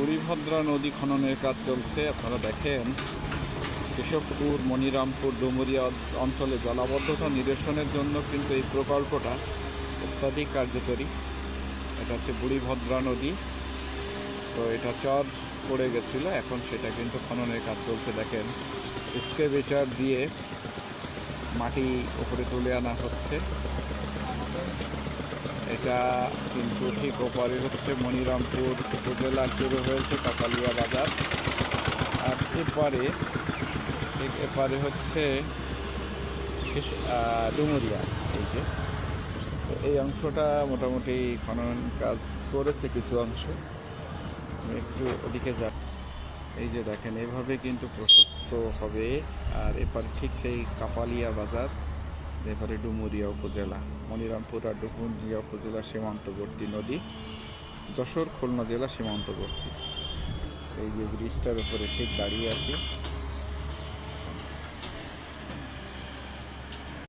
বুড়িভদ্রা নদী খননের কাজ চলছে। আপনারা দেখেন কেশবপুর, মনিরামপুর, ডুমুরিয়া অঞ্চলে জলাবদ্ধতা নিরসনের জন্য কিন্তু এই প্রকল্পটা অত্যাধিক কার্যকরী। এটা হচ্ছে বুড়িভদ্রা নদী। তো এটা চর পড়ে গেছিলো, এখন সেটা কিন্তু খননের কাজ চলছে। দেখেন এক্সকেভেটর দিয়ে মাটি উপরে তুলে আনা হচ্ছে। এটা কিন্তু ঠিক ওপারে হচ্ছে মনিরামপুর উপজেলা শুরু হয়েছে কাপালিয়া বাজার, আর এপারে হচ্ছে ডুমুরিয়া। এই যে তো এই অংশটা মোটামুটি খনন কাজ করেছে কিছু অংশ। আমি একটু ওদিকে যা, এই যে দেখেন এভাবে কিন্তু প্রশস্ত হবে। আর এপারে ঠিক সেই কাপালিয়া বাজার, এবারে ডুমুরিয়া উপজেলা, মনিরামপুর আর ডুমুরিয়া উপজেলা সীমান্তবর্তী নদী, যশোর খুলনা জেলা সীমান্তবর্তী। এই যে ব্রিজটার উপরে ঠিক দাঁড়িয়ে আছি।